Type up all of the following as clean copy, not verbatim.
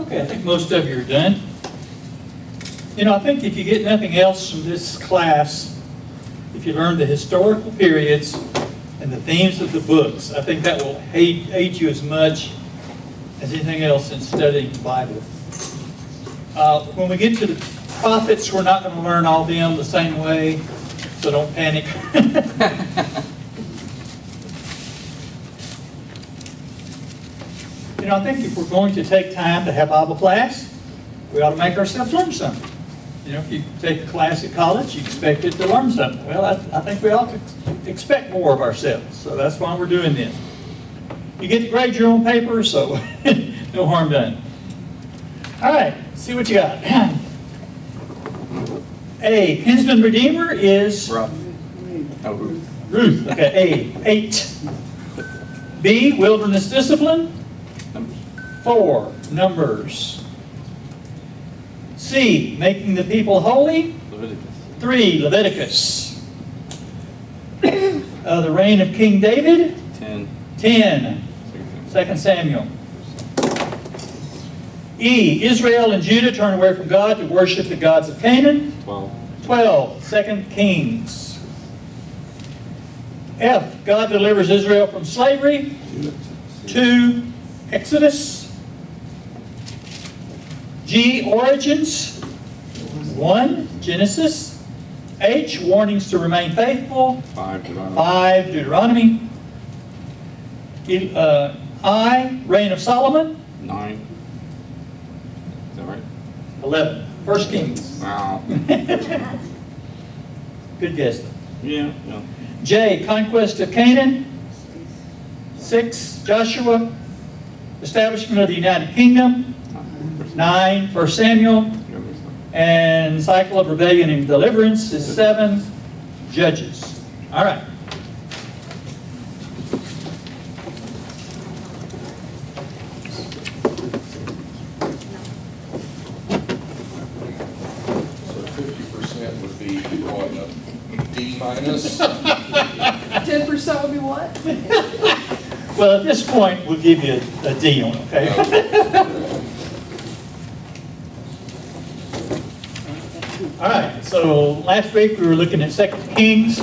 Okay, I think most of you are done. You know, I think if you get nothing else from this class, if you learn the historical periods and the themes of the books, I think that will aid you as much as anything else in studying the Bible. When we get to the prophets, we're not going to learn all of them the same way, so don't panic. You know, I think if we're going to take time to have Bible class, we ought to make ourselves learn something. You know, if you take a class at college, you expect it to learn something. Well, I think we ought to expect more of ourselves, so that's why we're doing this. You get to grade your own paper, so no harm done. All right, see what you got. A, kinsman redeemer is? Ruth. Ruth, okay, A, 8. B, wilderness discipline? 4, Numbers. C, making the people holy? Leviticus. 3, Leviticus. The reign of King David? 10, 2 Samuel. E, Israel and Judah turn away from God to worship the gods of Canaan? 12, 2 Kings. F, God delivers Israel from slavery? 2, Exodus. G, origins? 1, Genesis. H, warnings to remain faithful? 5, Deuteronomy. 5, Deuteronomy. I, reign of Solomon? 9. Is that right? 11, 1 Kings. Wow. Good guess. Yeah. J, conquest of Canaan? 6, Joshua. Establishment of the United Kingdom? 9, 1 Samuel. And cycle of rebellion and deliverance is 7, Judges. All right. So 50% would be what, a D minus? 10% would be what? Well, at this point, we'll give you a D on it, okay? All right, so last week we were looking at 2 Kings.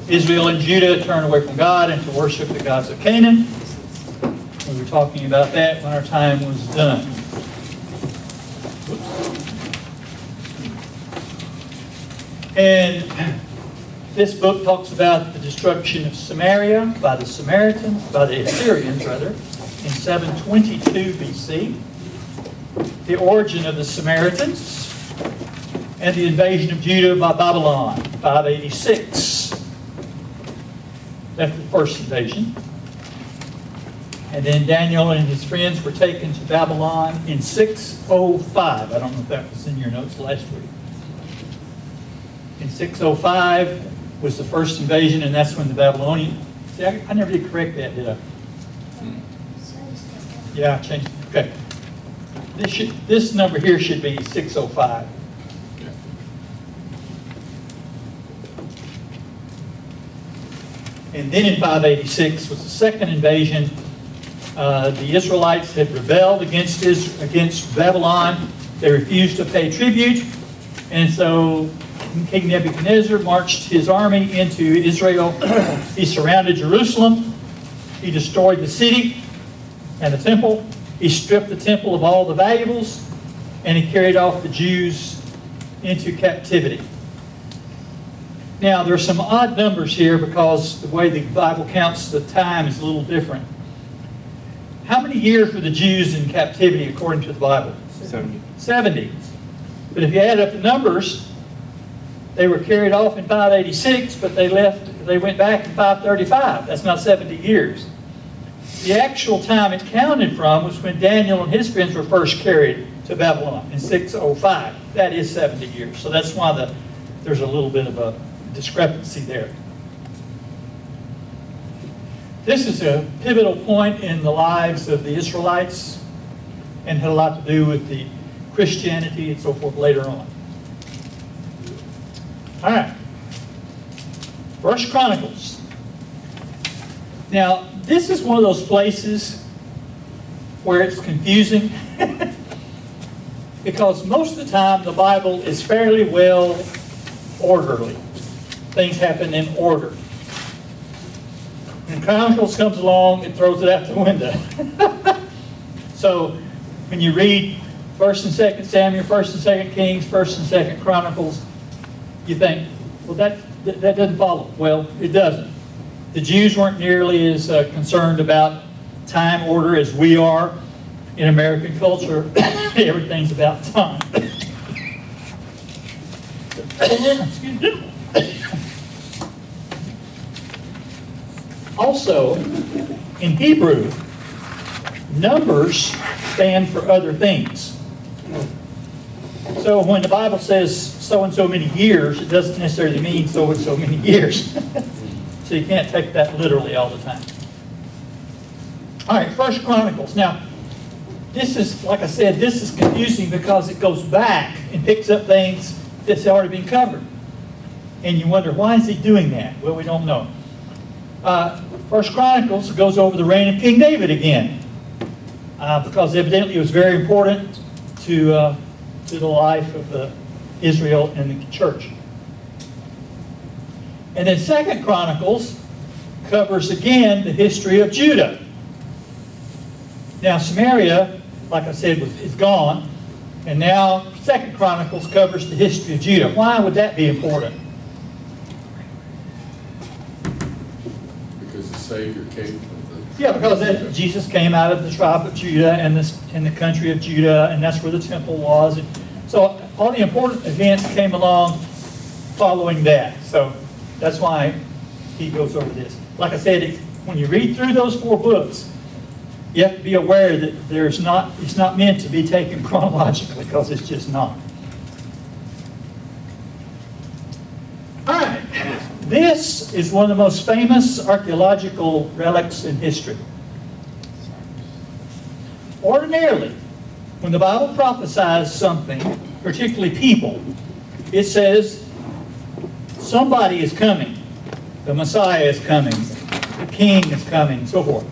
Israel and Judah turn away from God and to worship the gods of Canaan. We were talking about that when our time was done. And this book talks about the destruction of Samaria by the Assyrians, in 722 BC, the origin of the Samaritans, and the invasion of Judah by Babylon, 586. That's the first invasion. And then Daniel and his friends were taken to Babylon in 605. I don't know if that was in your notes last week. In 605 was the first invasion, and that's when the Babylonian... See, I never did correct that, did I? Yeah, I changed it. Okay. This number here should be 605. And then in 586 was the second invasion. The Israelites had rebelled against Babylon. They refused to pay tribute. And so King Nebuchadnezzar marched his army into Israel. He surrounded Jerusalem. He destroyed the city and the temple. He stripped the temple of all the valuables. And he carried off the Jews into captivity. Now, there are some odd numbers here because the way the Bible counts the time is a little different. How many years were the Jews in captivity according to the Bible? 70. But if you add up the numbers, they were carried off in 586, but they went back in 535. That's not 70 years. The actual time it counted from was when Daniel and his friends were first carried to Babylon in 605. That is 70 years. So that's why there's a little bit of a discrepancy there. This is a pivotal point in the lives of the Israelites and had a lot to do with the Christianity and so forth later on. All right. 1 Chronicles. Now, this is one of those places where it's confusing? Because most of the time the Bible is fairly well orderly. Things happen in order. When Chronicles comes along, it throws it out the window. So when you read 1st and 2nd Samuel, 1st and 2nd Kings, 1st and 2nd Chronicles, you think, well, that doesn't follow. Well, it doesn't. The Jews weren't nearly as concerned about time order as we are. In American culture, everything's about time. Excuse me. Also, in Hebrew, numbers stand for other things. So when the Bible says so and so many years, it doesn't necessarily mean so and so many years. So you can't take that literally all the time. All right, 1st Chronicles. Now, this is, like I said, this is confusing because it goes back and picks up things that's already been covered. And you wonder, why is he doing that? Well, we don't know. 1st Chronicles goes over the reign of King David again. Because evidently it was very important to the life of Israel and the church. And then 2nd Chronicles covers again the history of Judah. Now Samaria, like I said, is gone, and now 2nd Chronicles covers the history of Judah. Why would that be important? Because the Savior came from the... Yeah, because Jesus came out of the tribe of Judah and the country of Judah, and that's where the temple was. And so all the important events came along following that. So that's why he goes over this. Like I said, when you read through those 4 books, you have to be aware that it's not meant to be taken chronologically, because it's just not. All right, this is one of the most famous archaeological relics in history. Ordinarily, when the Bible prophesies something, particularly people, it says somebody is coming, the Messiah is coming, the King is coming, so forth.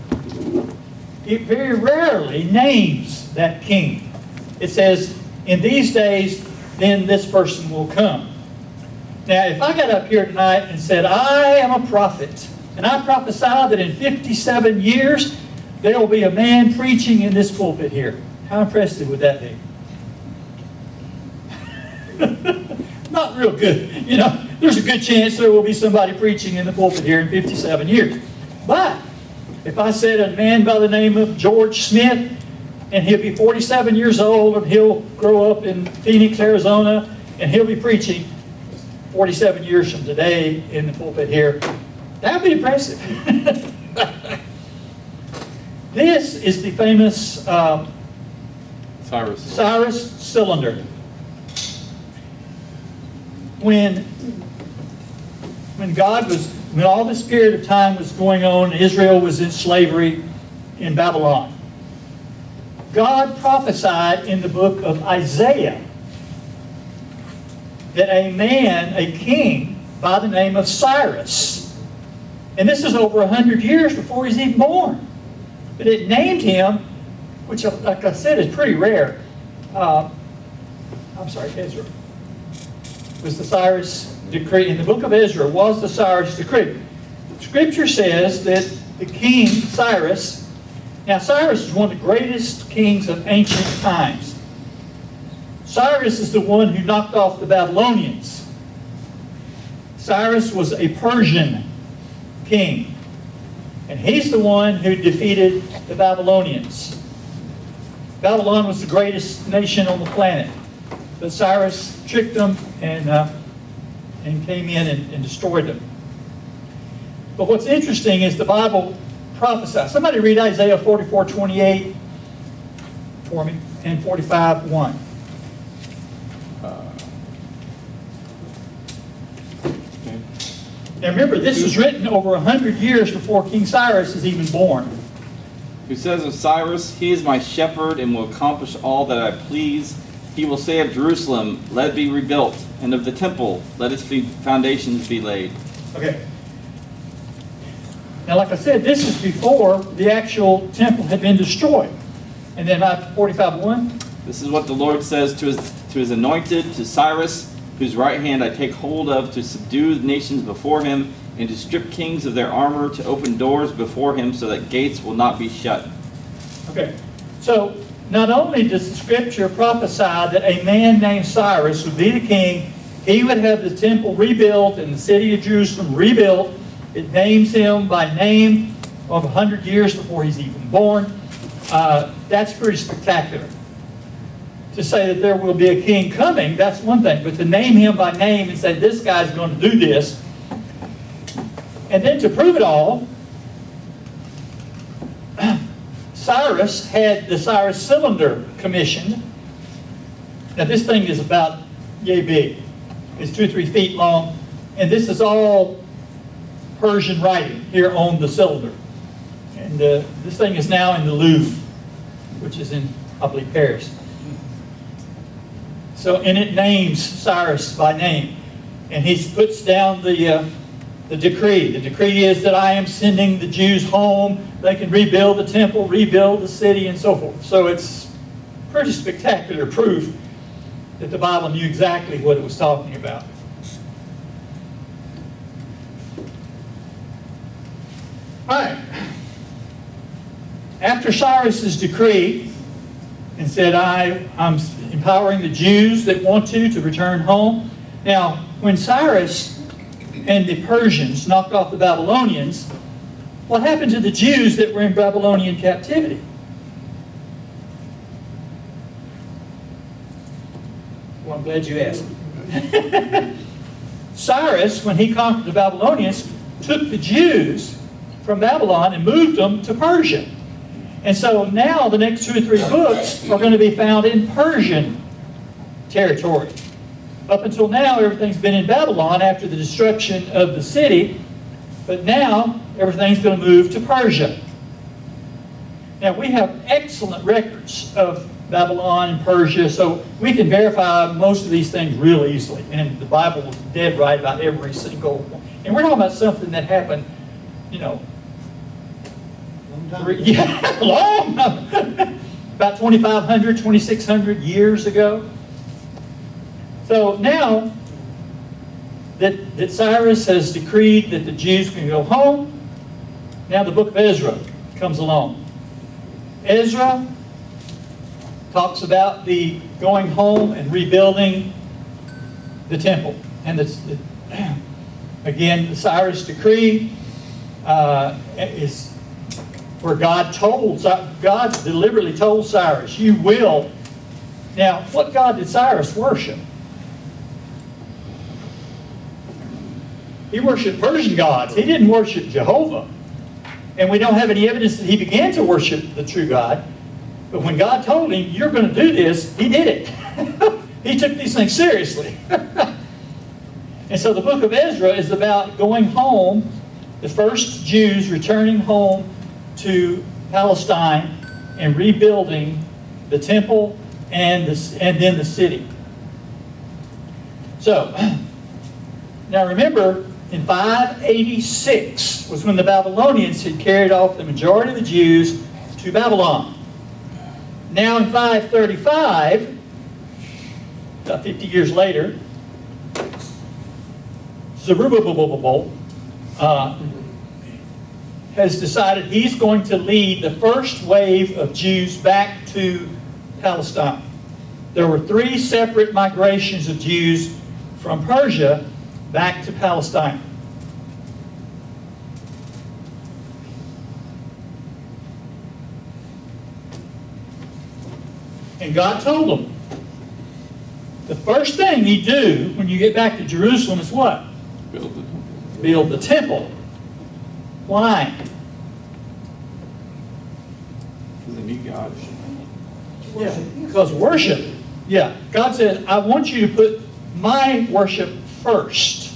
It very rarely names that king. It says, in these days, then this person will come. Now, if I got up here tonight and said, I am a prophet, and I prophesy that in 57 years, there will be a man preaching in this pulpit here, how impressive would that be? Not real good. You know, there's a good chance there will be somebody preaching in the pulpit here in 57 years. But if I said a man by the name of George Smith, and he'll be 47 years old, and he'll grow up in Phoenix, Arizona, and he'll be preaching 47 years from today in the pulpit here, that would be impressive. This is the famous Cyrus cylinder. When all this period of time was going on, Israel was in slavery in Babylon. God prophesied in the book of Isaiah that a man, a king, by the name of Cyrus, and this is over 100 years before he's even born, but it named him, which, like I said, is pretty rare. Ezra. Was the Cyrus decree. In the book of Ezra was the Cyrus decree. Scripture says that the king, Cyrus, now Cyrus is one of the greatest kings of ancient times. Cyrus is the one who knocked off the Babylonians. Cyrus was a Persian king, and he's the one who defeated the Babylonians. Babylon was the greatest nation on the planet, but Cyrus tricked them and came in and destroyed them. But what's interesting is the Bible prophesies. Somebody read Isaiah 44:28 for me, and 45:1. Now remember, this was written over 100 years before King Cyrus is even born. Who says of Cyrus, he is my shepherd and will accomplish all that I please. He will say of Jerusalem, let it be rebuilt, and of the temple, let its foundations be laid. Okay. Now, like I said, this is before the actual temple had been destroyed. And then 45:1. This is what the Lord says to his anointed, to Cyrus, whose right hand I take hold of, to subdue the nations before him, and to strip kings of their armor, to open doors before him, so that gates will not be shut. Okay, so not only does the scripture prophesy that a man named Cyrus would be the king, he would have the temple rebuilt and the city of Jerusalem rebuilt. It names him by name of 100 years before he's even born. That's pretty spectacular. To say that there will be a king coming, that's one thing, but to name him by name and say this guy's going to do this, and then to prove it all, Cyrus had the Cyrus cylinder commissioned. Now this thing is about yay big. It's 2 or 3 feet long, and this is all Persian writing here on the cylinder. And this thing is now in the Louvre, which is in, I believe, Paris. So, and it names Cyrus by name, and he puts down the decree. The decree is that I am sending the Jews home. They can rebuild the temple, rebuild the city, and so forth. So it's pretty spectacular proof that the Bible knew exactly what it was talking about. All right. After Cyrus's decree and said, I'm empowering the Jews that want to return home. Now, when Cyrus and the Persians knocked off the Babylonians, what happened to the Jews that were in Babylonian captivity? Well, I'm glad you asked. Cyrus, when he conquered the Babylonians, took the Jews from Babylon and moved them to Persia. And so now the next 2 or 3 books are going to be found in Persian territory. Up until now, everything's been in Babylon after the destruction of the city, but now everything's going to move to Persia. Now we have excellent records of Babylon and Persia, so we can verify most of these things real easily. And the Bible is dead right about every single one. And we're talking about something that happened, you know, long time. About 2,500, 2,600 years ago. So now that Cyrus has decreed that the Jews can go home, now the book of Ezra comes along. Ezra talks about the going home and rebuilding the temple. And again, the Cyrus decree is where God deliberately told Cyrus, you will. Now, what God did Cyrus worship? He worshiped Persian gods. He didn't worship Jehovah. And we don't have any evidence that he began to worship the true God. But when God told him, you're going to do this, he did it. He took these things seriously. And so the book of Ezra is about going home, the first Jews returning home to Palestine and rebuilding the temple and then the city. So, now remember, in 586 was when the Babylonians had carried off the majority of the Jews to Babylon. Now in 535, about 50 years later, Zerubbabel has decided he's going to lead the first wave of Jews back to Palestine. There were 3 separate migrations of Jews from Persia back to Palestine. And God told them, the first thing you do when you get back to Jerusalem is what? Build the temple. Build the temple. Why? Because they need God. Yeah, because worship. Yeah, God said, I want you to put my worship first.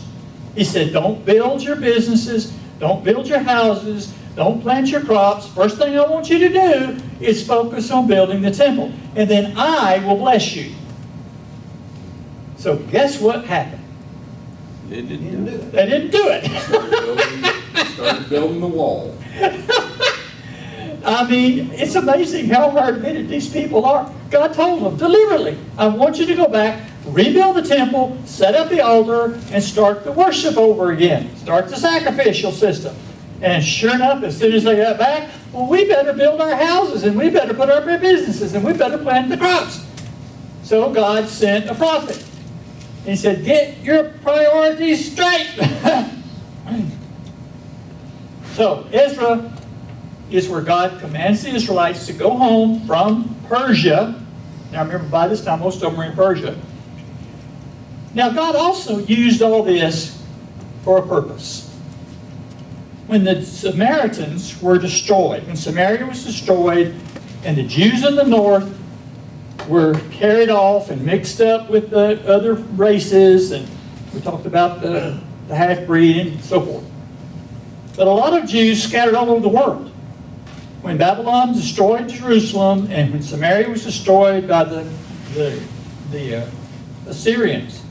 He said, don't build your businesses, don't build your houses, don't plant your crops. First thing I want you to do is focus on building the temple. And then I will bless you. So guess what happened? They didn't do it. They didn't do it. Started building the wall. I mean, it's amazing how hard-headed these people are. God told them deliberately, I want you to go back, rebuild the temple, set up the altar, and start the worship over again. Start the sacrificial system. And sure enough, as soon as they got back, well, we better build our houses, and we better put up our businesses, and we better plant the crops. So God sent a prophet. He said, get your priorities straight. So Ezra is where God commands the Israelites to go home from Persia. Now remember, by this time, most of them were in Persia. Now God also used all this for a purpose. When the Samaritans were destroyed, when Samaria was destroyed, and the Jews in the north were carried off and mixed up with the other races, and we talked about the half-breed and so forth. But a lot of Jews scattered all over the world. When Babylon destroyed Jerusalem, and when Samaria was destroyed by the Assyrians,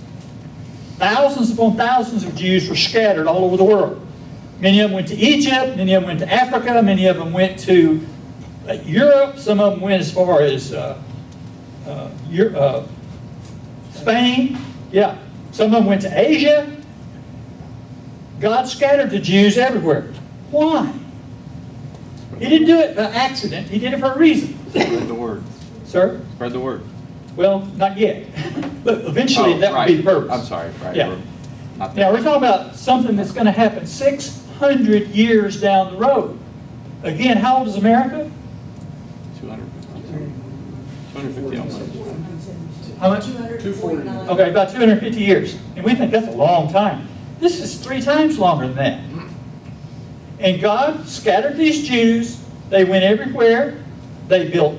thousands upon thousands of Jews were scattered all over the world. Many of them went to Egypt, many of them went to Africa, many of them went to Europe, some of them went as far as Spain, yeah. Some of them went to Asia. God scattered the Jews everywhere. Why? He didn't do it by accident. He did it for a reason. Spread the word. Sir? Spread the word. Well, not yet. But eventually that right. would be the purpose. I'm sorry. Right. Yeah. Not Now we're talking about something that's going to happen 600 years down the road. Again, how old is America? 250 almost. How much? 249. Okay, about 250 years. And we think that's a long time. This is 3 times longer than that. And God scattered these Jews. They went everywhere. They built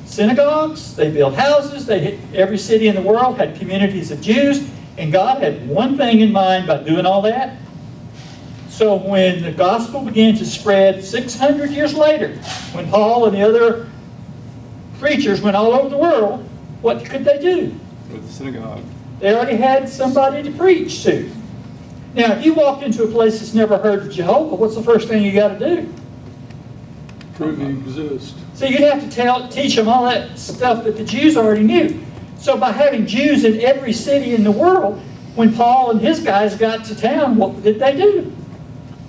synagogues. They built houses. Every city in the world had communities of Jews. And God had one thing in mind by doing all that. So when the gospel began to spread 600 years later, when Paul and the other preachers went all over the world, what could they do? With the synagogue. They already had somebody to preach to. Now, if you walked into a place that's never heard of Jehovah, what's the first thing you got to do? Prove you exist. So you'd have to teach them all that stuff that the Jews already knew. So by having Jews in every city in the world, when Paul and his guys got to town, what did they do?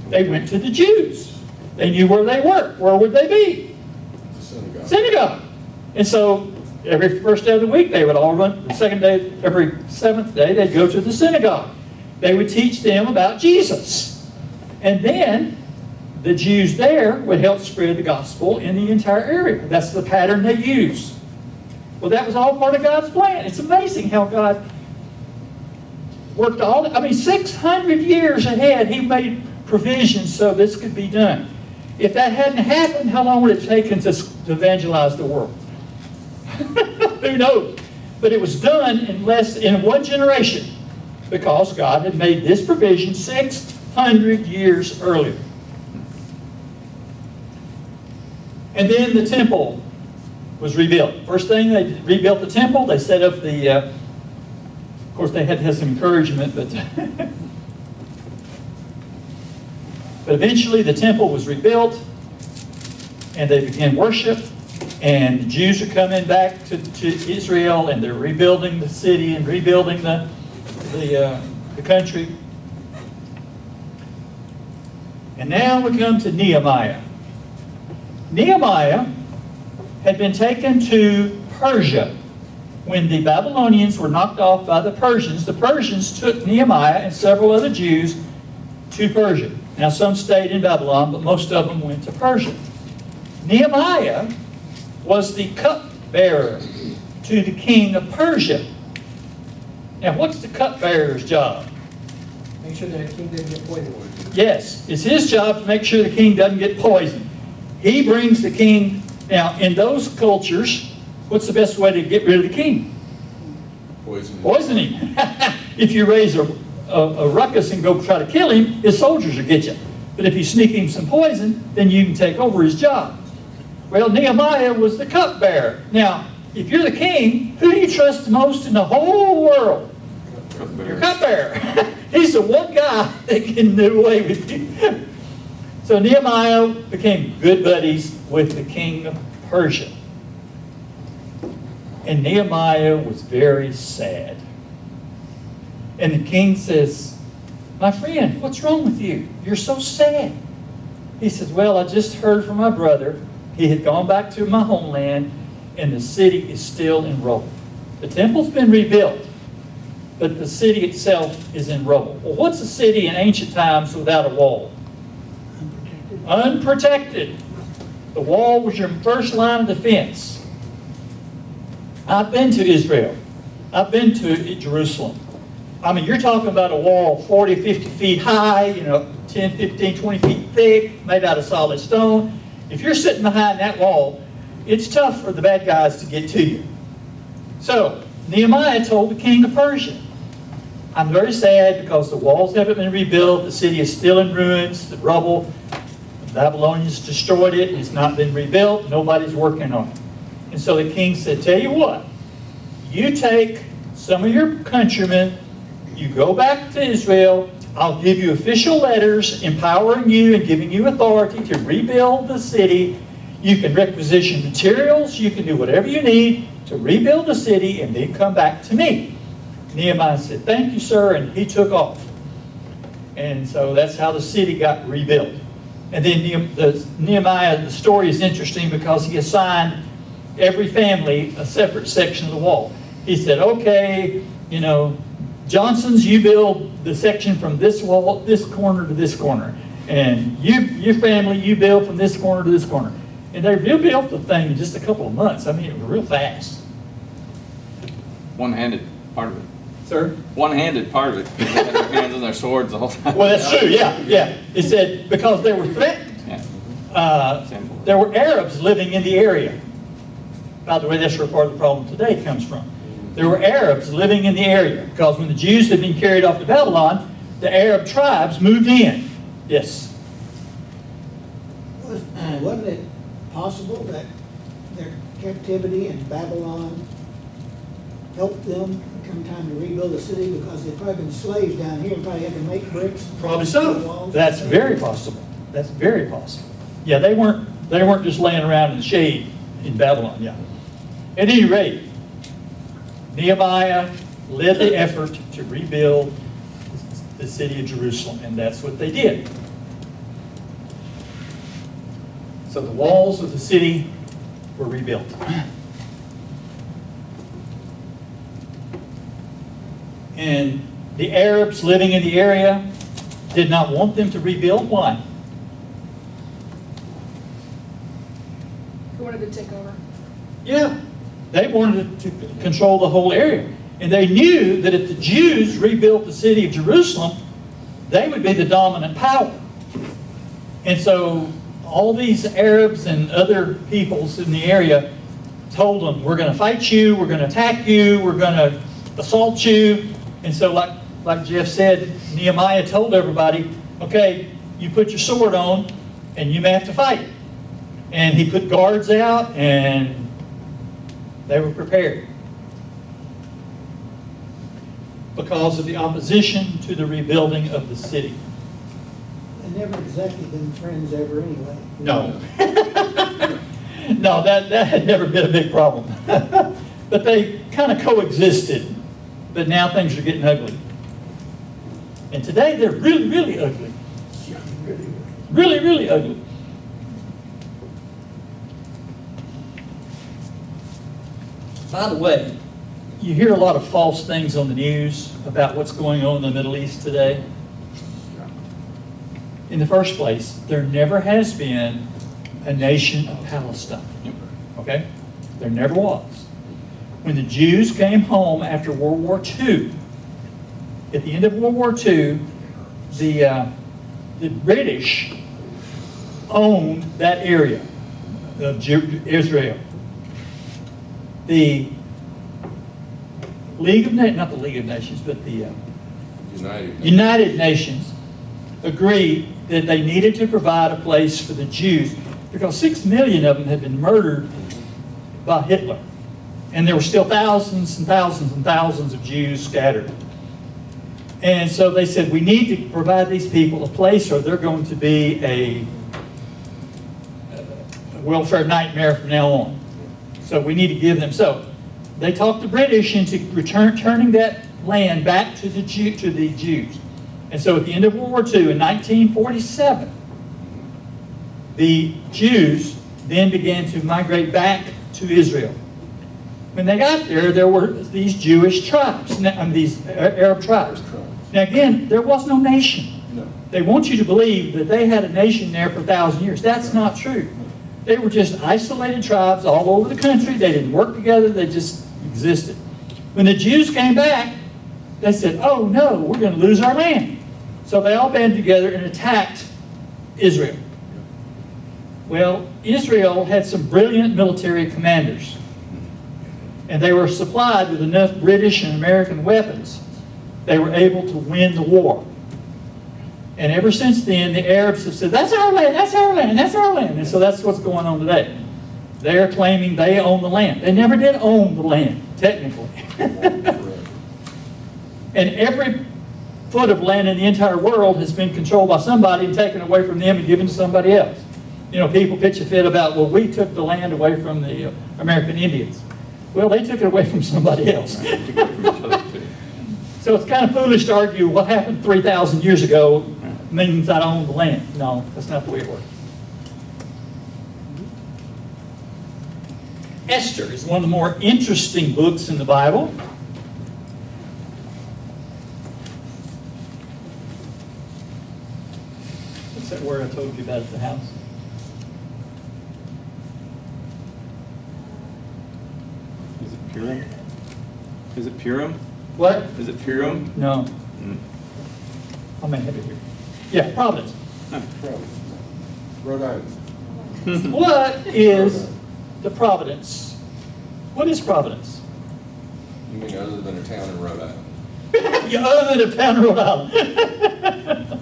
They went to the Jews. They knew where they were. Where would they be? Synagogue. Synagogue. And so every first day of the week, they would all run. The second day, every 7th day, they'd go to the synagogue. They would teach them about Jesus. And then the Jews there would help spread the gospel in the entire area. That's the pattern they used. Well, that was all part of God's plan. It's amazing how God worked all that. I mean, 600 years ahead, He made provisions so this could be done. If that hadn't happened, how long would it have taken to evangelize the world? Who knows? But it was done in 1 generation because God had made this provision 600 years earlier. And then the temple was rebuilt. First thing, they rebuilt the temple. They set up the, of course they had to have some encouragement, but but eventually the temple was rebuilt and they began worship. And the Jews are coming back to Israel, and they're rebuilding the city and rebuilding the country. And now we come to Nehemiah. Nehemiah had been taken to Persia. When the Babylonians were knocked off by the Persians took Nehemiah and several other Jews to Persia. Now some stayed in Babylon, but most of them went to Persia. Nehemiah was the cupbearer to the king of Persia. Now, what's the cupbearer's job? Make sure that king doesn't get poisoned. Yes, it's his job to make sure the king doesn't get poisoned. He brings the king. Now, in those cultures, what's the best way to get rid of the king? Poison. Poison him. If you raise a ruckus and go try to kill him, his soldiers will get you. But if you sneak him some poison, then you can take over his job. Well, Nehemiah was the cupbearer. Now, if you're the king, who do you trust the most in the whole world? Your cupbearer. He's the one guy that can do away with you. So Nehemiah became good buddies with the king of Persia. And Nehemiah was very sad. And the king says, "My friend, what's wrong with you? You're so sad." He says, "Well, I just heard from my brother. He had gone back to my homeland, and the city is still in rubble. The temple's been rebuilt, but the city itself is in rubble." Well, what's a city in ancient times without a wall? Unprotected. The wall was your first line of defense. I've been to Israel. I've been to Jerusalem. I mean, you're talking about a wall 40, 50 feet high, 10, 15, 20 feet thick, made out of solid stone. If you're sitting behind that wall, it's tough for the bad guys to get to you. So, Nehemiah told the king of Persia, "I'm very sad because the walls haven't been rebuilt. The city is still in ruins, the rubble. The Babylonians destroyed it. It's not been rebuilt. Nobody's working on it." And so the king said, "Tell you what, you take some of your countrymen, you go back to Israel, I'll give you official letters empowering you and giving you authority to rebuild the city. You can requisition materials, you can do whatever you need to rebuild the city, and then come back to me." Nehemiah said, "Thank you, sir," and he took off. And so that's how the city got rebuilt. And then Nehemiah, the story is interesting because he assigned every family a separate section of the wall. He said, "Okay, Johnson's, you build the section from this wall, this corner to this corner. And your family, you build from this corner to this corner." And they rebuilt the thing in just a couple of months. I mean, it was real fast. One-handed part of it. Sir? One-handed part of it. Because they had their hands on their swords the whole time. Well, that's true, yeah. It said because they were threatened. Yeah. There were Arabs living in the area. By the way, that's where part of the problem today comes from. There were Arabs living in the area because when the Jews had been carried off to Babylon, the Arab tribes moved in. Yes. Wasn't it possible that their captivity in Babylon helped them come time to rebuild the city because they'd probably been slaves down here and probably had to make bricks? Probably so. That's very possible. That's very possible. Yeah, they weren't just laying around in the shade in Babylon, yeah. At any rate, Nehemiah led the effort to rebuild the city of Jerusalem, and that's what they did. So the walls of the city were rebuilt. And the Arabs living in the area did not want them to rebuild. Why? Who wanted to take over? Yeah, they wanted to control the whole area. And they knew that if the Jews rebuilt the city of Jerusalem, they would be the dominant power. And so all these Arabs and other peoples in the area told them, "We're going to fight you, we're going to attack you, we're going to assault you." And so like Jeff said, Nehemiah told everybody, "Okay, you put your sword on and you may have to fight." And he put guards out and they were prepared because of the opposition to the rebuilding of the city. They never exactly been friends ever anyway. No. No, that had never been a big problem. But they kind of coexisted. But now things are getting ugly. And today they're really, really ugly. Really, really ugly. By the way, you hear a lot of false things on the news about what's going on in the Middle East today. In the first place, there never has been a nation of Palestine. Okay? There never was. When the Jews came home after World War II, at the end of World War II, the British owned that area of Israel. The League of Nations, not the League of Nations, but the United Nations agreed that they needed to provide a place for the Jews because 6 million of them had been murdered by Hitler. And there were still thousands and thousands and thousands of Jews scattered. And so they said, we need to provide these people a place or they're going to be a welfare nightmare from now on. So we need to give them. So they talked the British into turning that land back to the Jews. And so at the end of World War II, in 1947, the Jews then began to migrate back to Israel. When they got there, there were these Jewish tribes, these Arab tribes. Now again, there was no nation. No. They want you to believe that they had a nation there for 1,000 years. That's not true. They were just isolated tribes all over the country. They didn't work together. They just existed. When the Jews came back, they said, oh no, we're going to lose our land. So they all banded together and attacked Israel. Well, Israel had some brilliant military commanders. And they were supplied with enough British and American weapons. They were able to win the war. And ever since then, the Arabs have said, that's our land, that's our land, that's our land. And so that's what's going on today. They are claiming they own the land. They never did own the land, technically. And every foot of land in the entire world has been controlled by somebody and taken away from them and given to somebody else. You know, people pitch a fit about, well, we took the land away from the American Indians. Well, they took it away from somebody else. So it's kind of foolish to argue what happened 3,000 years ago means I own the land. No, that's not the way it works. Esther is one of the more interesting books in the Bible. What's that word I told you about at the house? Is it Purim? Is it Purim? What? Is it Purim? No. I may have it here. Yeah, Providence. Rhode Island. What is the Providence? What is Providence? You mean other than a town in Rhode Island? Yeah, other than a town in Rhode Island.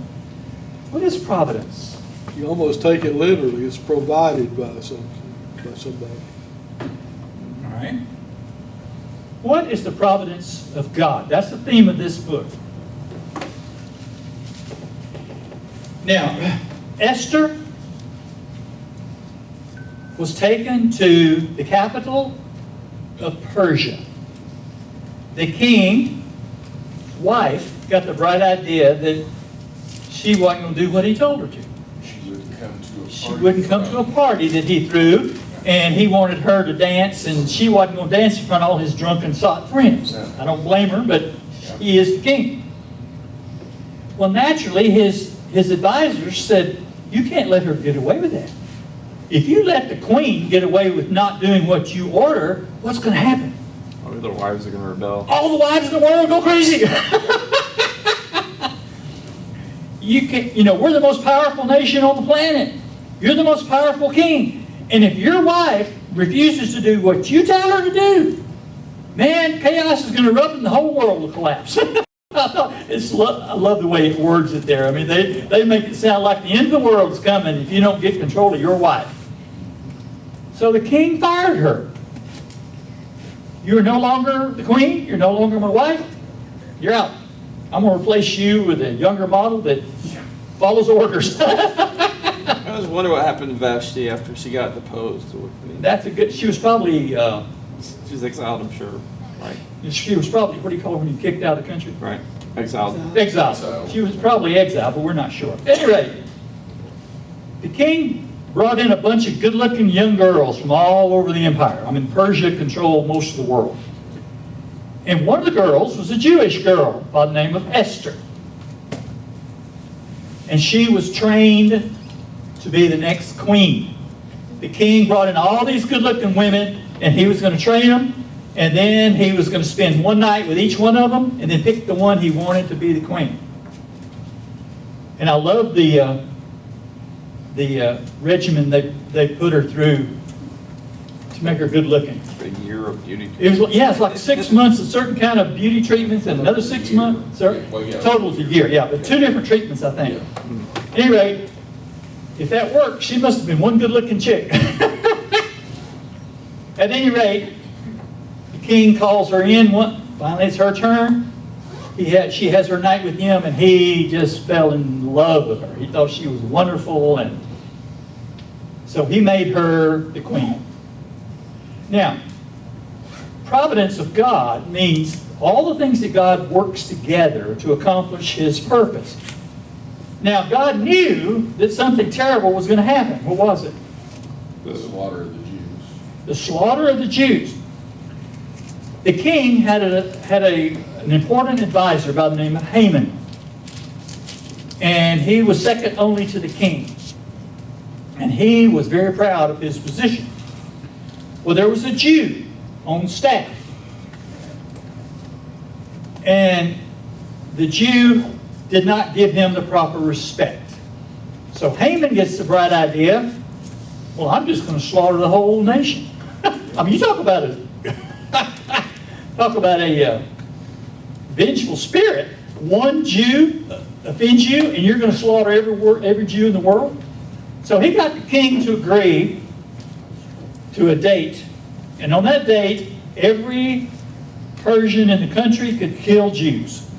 What is Providence? You almost take it literally, it's provided by somebody. All right. What is the providence of God? That's the theme of this book. Now, Esther was taken to the capital of Persia. The king's wife got the bright idea that she wasn't going to do what he told her to. She wouldn't come to a party that he threw, and he wanted her to dance, and she wasn't going to dance in front of all his drunken sot friends. I don't blame her, but he is the king. Well, naturally, his advisors said, you can't let her get away with that. If you let the queen get away with not doing what you order, what's going to happen? All the other wives are going to rebel. All the wives in the world go crazy. We're the most powerful nation on the planet. You're the most powerful king. And if your wife refuses to do what you tell her to do, man, chaos is going to erupt and the whole world will collapse. I love the way it words it there. I mean, they make it sound like the end of the world is coming if you don't get control of your wife. So the king fired her. You're no longer the queen. You're no longer my wife. You're out. I'm going to replace you with a younger model that follows orders. I always wonder what happened to Vashti after she got deposed. That's a good. She was probably. She was exiled, I'm sure. Right. She was probably. What do you call it when you kicked out of the country? Right. Exiled. Exiled. She was probably exiled, but we're not sure. At any rate, the king brought in a bunch of good-looking young girls from all over the empire. I mean, Persia controlled most of the world. And one of the girls was a Jewish girl by the name of Esther. And she was trained to be the next queen. The king brought in all these good-looking women, and he was going to train them, and then he was going to spend one night with each one of them, and then pick the one he wanted to be the queen. And I love the regimen they put her through to make her good-looking. A year of beauty. It's like 6 months of certain kind of beauty treatments and another 6 months. Total is a year, yeah, but 2 different treatments, I think. At any rate, if that worked, she must have been one good-looking chick. At any rate, the king calls her in. Finally, it's her turn. She has her night with him, and he just fell in love with her. He thought she was wonderful, and So he made her the queen. Now, providence of God means all the things that God works together to accomplish his purpose. Now, God knew that something terrible was going to happen. What was it? The slaughter of the Jews. The slaughter of the Jews. The king had an important advisor by the name of Haman. And he was second only to the king. And he was very proud of his position. Well, there was a Jew on staff. And the Jew did not give him the proper respect. So Haman gets the bright idea, well, I'm just going to slaughter the whole nation. I mean, you talk about a vengeful spirit. One Jew offends you, and you're going to slaughter every Jew in the world. So he got the king to agree to a date. And on that date, every Persian in the country could kill Jews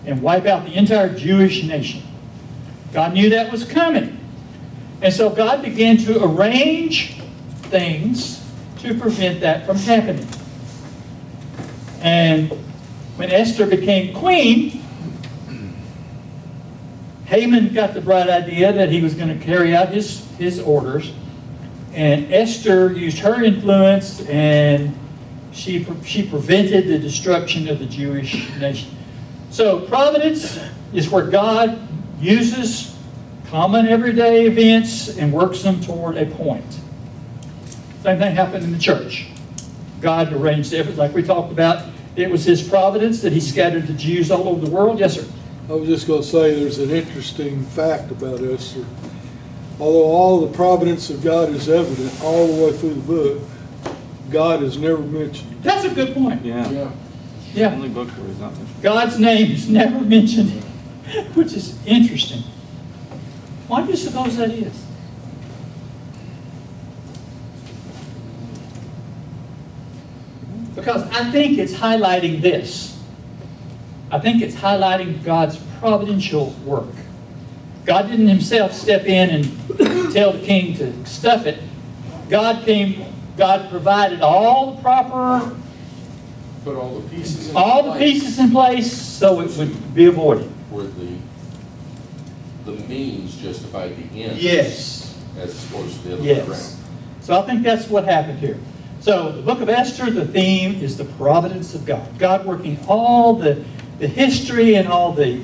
and wipe out the entire Jewish nation. God knew that was coming. And so God began to arrange things to prevent that from happening. And when Esther became queen, Haman got the bright idea that he was going to carry out his orders. And Esther used her influence, and she prevented the destruction of the Jewish nation. So providence is where God uses common everyday events and works them toward a point. Same thing happened in the church. God arranged everything, like we talked about. It was his providence that he scattered the Jews all over the world. Yes, sir. I was just going to say there's an interesting fact about Esther. Although all the providence of God is evident all the way through the book, God is never mentioned. That's a good point. Yeah. Yeah. Only book where he's not mentioned. God's name is never mentioned, which is interesting. Why do you suppose that is? Because I think it's highlighting this. I think it's highlighting God's providential work. God didn't himself step in and tell the king to stuff it. God provided all the proper, Put all the pieces in all the pieces in place so it would be avoided. Where the means justified the ends. Yes. As opposed to the other way around. Yes. So I think that's what happened here. So the book of Esther, the theme is the providence of God. God working all the history and all the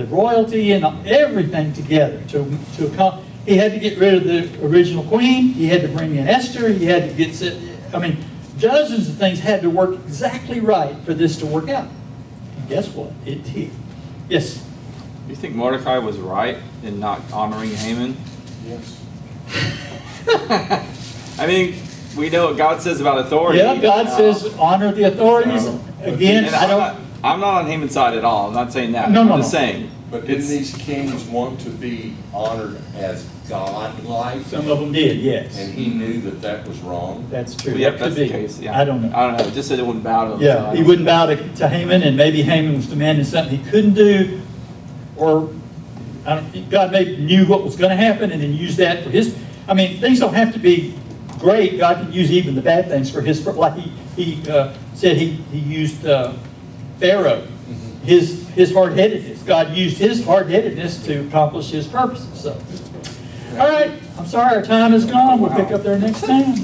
royalty and everything together to accomplish. He had to get rid of the original queen. He had to bring in Esther. He had to get, dozens of things had to work exactly right for this to work out. And guess what? It did. Yes? Do you think Mordecai was right in not honoring Haman? Yes. I mean, we know what God says about authority. Yeah, God says honor the authorities. Again, And I'm not on Haman's side at all. I'm not saying that. No, I'm just saying. But didn't these kings want to be honored as God-like? Some of them did, yes. And he knew that that was wrong? That's true. Yeah, That could that's the be. case. Yeah. I don't know. I don't know. It just said it wouldn't bow to him. so Yeah, I he don't- wouldn't bow to Haman, and maybe Haman was demanding something he couldn't do, or God maybe knew what was going to happen and then used that for his. I mean, things don't have to be great. God can use even the bad things for his. Like he said, he used Pharaoh, his hard-headedness. God used his hard-headedness to accomplish his purposes. So, all right, I'm sorry our time is gone. We'll pick up there next time.